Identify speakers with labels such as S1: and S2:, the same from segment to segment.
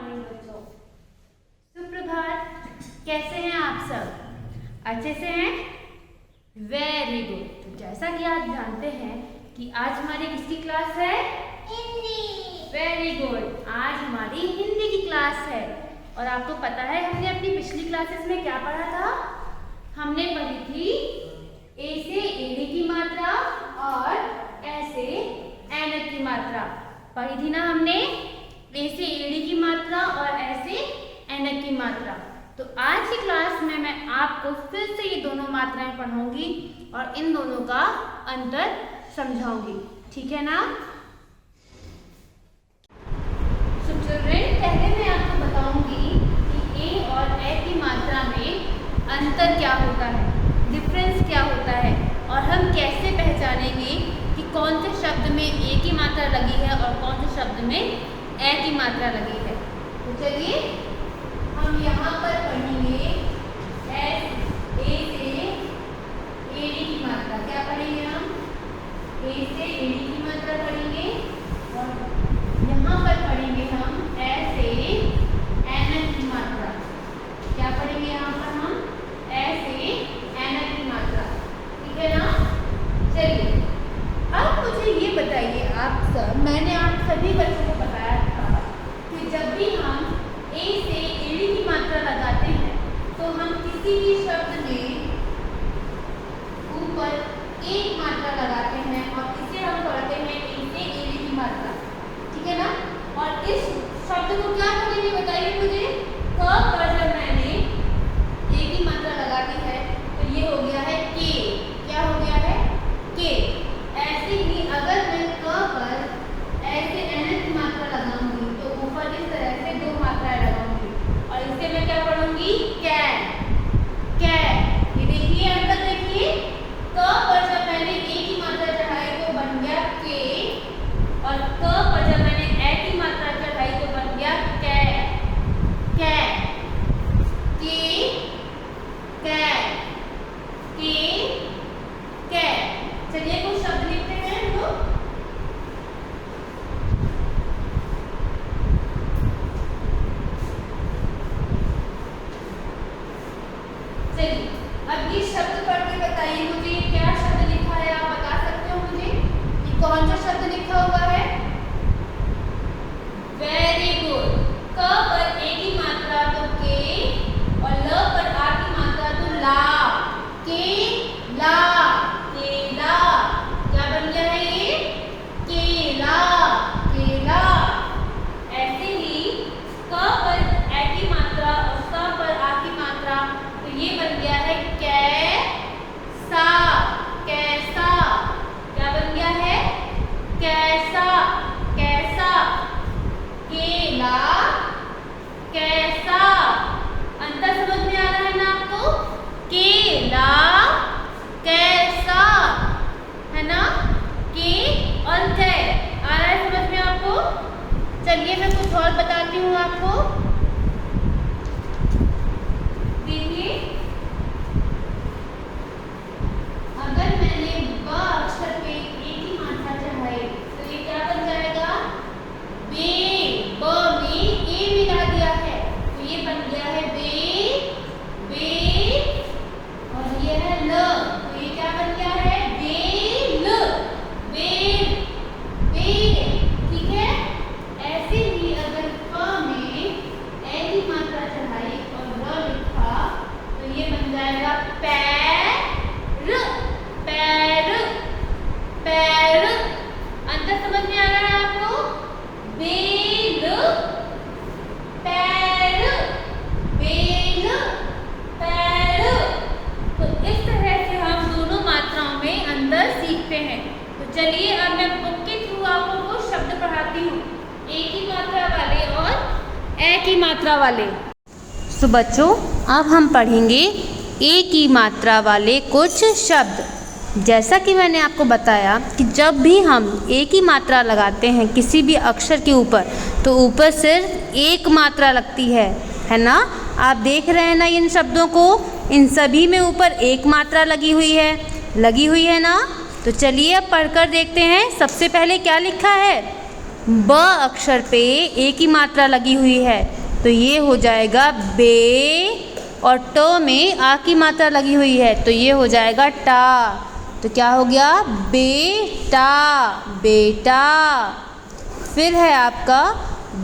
S1: Morning बच्चों। सुप्रभात। कैसे हैं आप सब? अच्छे से हैं? Very good. तो जैसा कि आप जानते हैं कि आज हमारी किसकी क्लास है? हिंदी। Very good. आज हमारी हिंदी की क्लास है। और आपको पता है हमने अपनी पिछली क्लासेस में क्या पढ़ा था? हमने पढ़ी थी ए से एड़ी की मात्रा और ए से ऐनक की मात्रा पढ़ी थी ना हमने। ए से एड़ी की मात्रा और ए से ऐनक की मात्रा। तो आज की क्लास में मैं आपको फिर से ये दोनों मात्राएं पढ़ाऊंगी और इन दोनों का अंतर समझाऊंगी। ठीक है ना? सो चिल्ड्रेन, पहले मैं आपको बताऊंगी कि ए और ए की मात्रा में अंतर क्या होता है, डिफरेंस क्या होता है और हम कैसे पहचानेंगे कि कौन से शब्द में ए की मात्रा लगी है और कौन से शब्द में ए की मात्रा लगी है। तो चलिए हम यहाँ पर पढ़ेंगे ए से एड़ी की मात्रा। क्या पढ़ेंगे हम? ए से एड़ी की मात्रा पढ़ेंगे और यहाँ पर पढ़ेंगे हम ए से ऐनक की मात्रा। क्या पढ़ेंगे यहाँ पर हम? ए से ऐनक की मात्रा। ठीक है ना? चलिए अब मुझे ये बताइए आप सब, मैंने आप सभी बच्चों को बताया था कि जब भी हम ए से एड़ी की मात्रा लगाते हैं तो हम किसी भी शब्द में ऊपर एक मात्रा लगाते हैं और इसे हम पढ़ते हैं ए से एड़ी की मात्रा। ठीक है ना? और इस शब्द को क्या करेंगे बताइए मुझे? क पर जब मैंने ए की मात्रा लगा दी है तो ये हो गया है के। क्या हो गया है? के। ऐसे ही अगर मैं क पर ऐसे ऐनक की मात्रा लगाऊंगी तो ऊपर इस तरह से दो मात्राएं लगाऊंगी और इससे मैं क्या पढ़ूंगी? कै। कै। ये देखिए अंतर देखिए। क पर जब मैंने ए की मात्रा चढ़ाई तो बन गया के और क पर जब मैंने ए की मात्रा चढ़ाई तो बन गया कै। कै। के। कै। के। कै। चलिए कुछ शब्द लिखते हैं हम लोग। चलिए अब ये शब्द पढ़ के बताइए मुझे क्या शब्द लिखा है। आप बता सकते हो मुझे ये कौन सा शब्द लिखा हुआ है? Very good. क पर ए की मात्रा तो के और ल पर आ की मात्रा तो ला। केला। केला। क्या बन गया है ये? केला। केला। ऐसे ही क पर ए की मात्रा और स पर आ की मात्रा तो ये बन गया है कैसा। कैसा। क्या बन गया है? कैसा। कैसा। केला। कैसा। अंतर समझ में आ रहा है ना आपको? केला कैसा, है ना? के और कै आ रहा है समझ में आपको? चलिए मैं कुछ और बताती हूँ आपको। देखिए अगर मैंने ब अक्षर पे ए की मात्रा चढ़ाई तो ये क्या बन जाएगा? बे। ब में ए मिला दिया है तो ये बन गया है बे। बे और ये है ल तो ये क्या बन गया है? बेल। बेल। बेल। ठीक है? ऐसे ही अगर प में ए की मात्रा चढ़ाई और र लिखा तो ये बन जाएगा पैर। पैर। पैर। अंतर समझ में आ रहा है आपको? बेल। पैर। बेल। पैर। तो इस तरह से हम दोनों मात्राओं में अंतर सीखते हैं। तो चलिए अब मैं बुक के थ्रू आपको कुछ शब्द पढ़ाती हूँ, ए की मात्रा वाले और ए की मात्रा वाले। तो बच्चों अब हम पढ़ेंगे ए की मात्रा वाले कुछ शब्द। जैसा कि मैंने आपको बताया कि जब भी हम ए की मात्रा लगाते हैं किसी भी अक्षर के ऊपर तो ऊपर सिर्फ एक मात्रा लगती है ना? आप देख रहे हैं ना इन शब्दों को? इन सभी में ऊपर एक मात्रा लगी हुई है ना? तो चलिए अब पढ़कर देखते हैं। सबसे पहले क्या लिखा है? ब अक्षर पे ए की मात्रा लगी हुई है तो ये हो जाएगा बे, और ट में आ की मात्रा लगी हुई है तो ये हो जाएगा टा। तो क्या हो गया? बेटा, बेटा। फिर है आपका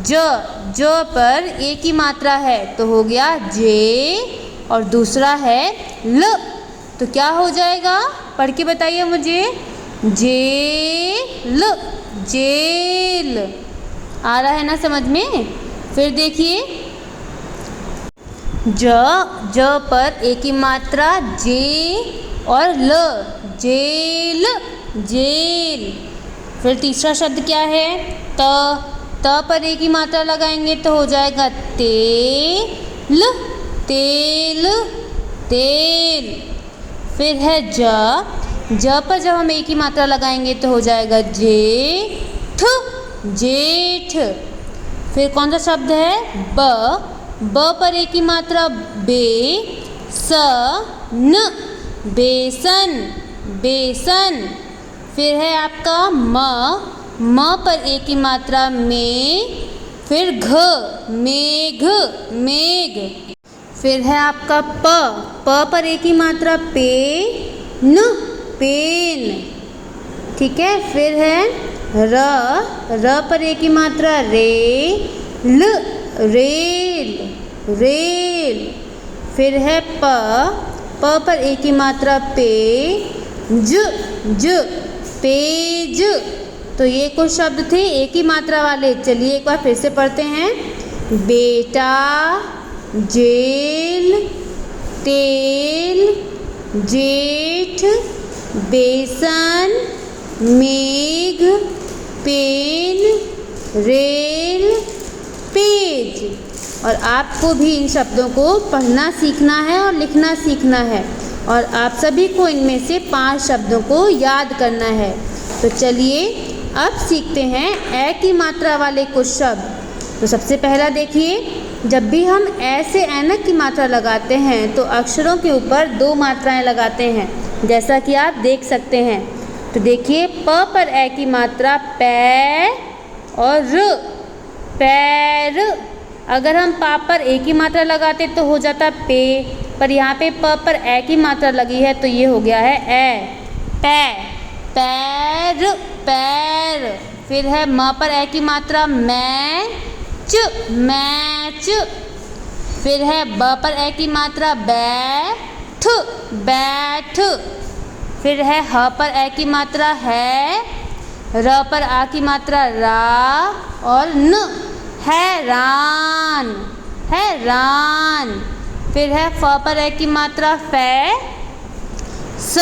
S1: ज पर ए की मात्रा है तो हो गया जे, और दूसरा है ल तो क्या हो जाएगा? पढ़ के बताइए मुझे। Jail, jail. आ रहा है ना समझ में? फिर देखिए ज पर ए की मात्रा जे और ल, जेल, जेल। फिर तीसरा शब्द क्या है? त पर ए की मात्रा लगाएंगे तो हो जाएगा तेल, तेल, तेल। फिर है ज पर जब हम ए की मात्रा लगाएंगे तो हो जाएगा जेठ, जेठ। फिर कौन सा शब्द है? ब पर ए की मात्रा बे, स न, बेसन, बेसन। फिर है आपका म पर ए की मात्रा में, फिर घ, मेघ, मेघ। फिर है आपका प पर ए की मात्रा पे, न, पेन, ठीक है। फिर है र पर ए की मात्रा रे, ल, रेल, रेल। फिर है प पर ए की मात्रा पे, ज, पेज। तो ये कुछ शब्द थे एक ही मात्रा वाले। चलिए एक बार फिर से पढ़ते हैं। बेटा, जेल, तेल, जेठ, बेसन, मेघ, पेन, रेल, पेज। और आपको भी इन शब्दों को पढ़ना सीखना है और लिखना सीखना है, और आप सभी को इनमें से 5 शब्दों को याद करना है। तो चलिए अब सीखते हैं ए की मात्रा वाले कुछ शब्द। तो सबसे पहला देखिए, जब भी हम ए से ऐनक की मात्रा लगाते हैं तो अक्षरों के ऊपर 2 मात्राएं लगाते हैं, जैसा कि आप देख सकते हैं। तो देखिए प पर ए की मात्रा पै और र, पैर। अगर हम पा पर ए की मात्रा लगाते तो हो जाता पे, पर यहाँ पे प पर ए की मात्रा लगी है तो ये हो गया है ए, पै, पैर, पैर। फिर है म पर ए की मात्रा मैच, मैच। फिर है ब पर ए की मात्रा बैठ, बैठ। फिर है ह पर ए की मात्रा है, र पर आ की मात्रा रा, और न, हैरान, हैरान। फिर है फ पर ए की मात्रा फै, स,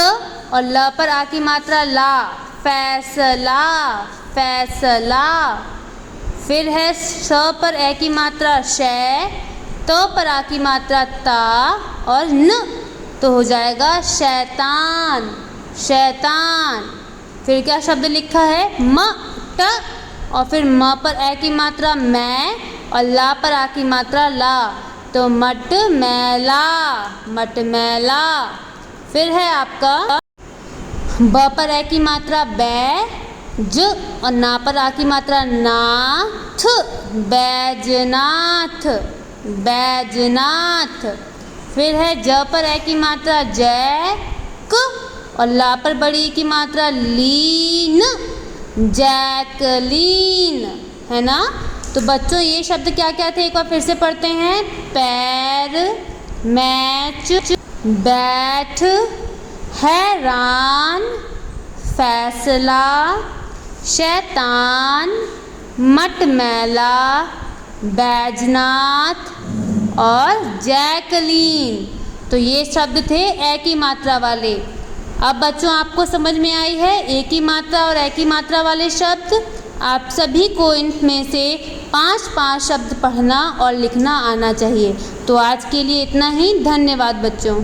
S1: और ल पर आ की मात्रा ला, फैसला, फैसला। फिर है श पर ए की मात्रा शै, त पर आ की मात्रा ता, और न, तो हो जाएगा शैतान, शैतान। फिर क्या शब्द लिखा है? म, ट, और फिर म पर ए की मात्रा मैं, और ला पर आ की मात्रा ला, तो मट मैला, मट मैला। फिर है आपका ब पर ए की मात्रा बै, ज, और ना पर आ की मात्रा नाथ, बैजनाथ, बैजनाथ। फिर है ज पर ए की मात्रा जै, क, और ला पर बड़ी की मात्रा लीन, जैकलीन, है ना। तो बच्चों ये शब्द क्या क्या थे एक बार फिर से पढ़ते हैं। पैर, मैच, बैठ, हैरान, फैसला, शैतान, मटमैला, बैजनाथ और जैकलीन। तो ये शब्द थे ए की मात्रा वाले। अब बच्चों आपको समझ में आई है ए की मात्रा और ए की मात्रा वाले शब्द। आप सभी को इनमें से 5-5 शब्द पढ़ना और लिखना आना चाहिए। तो आज के लिए इतना ही। धन्यवाद बच्चों।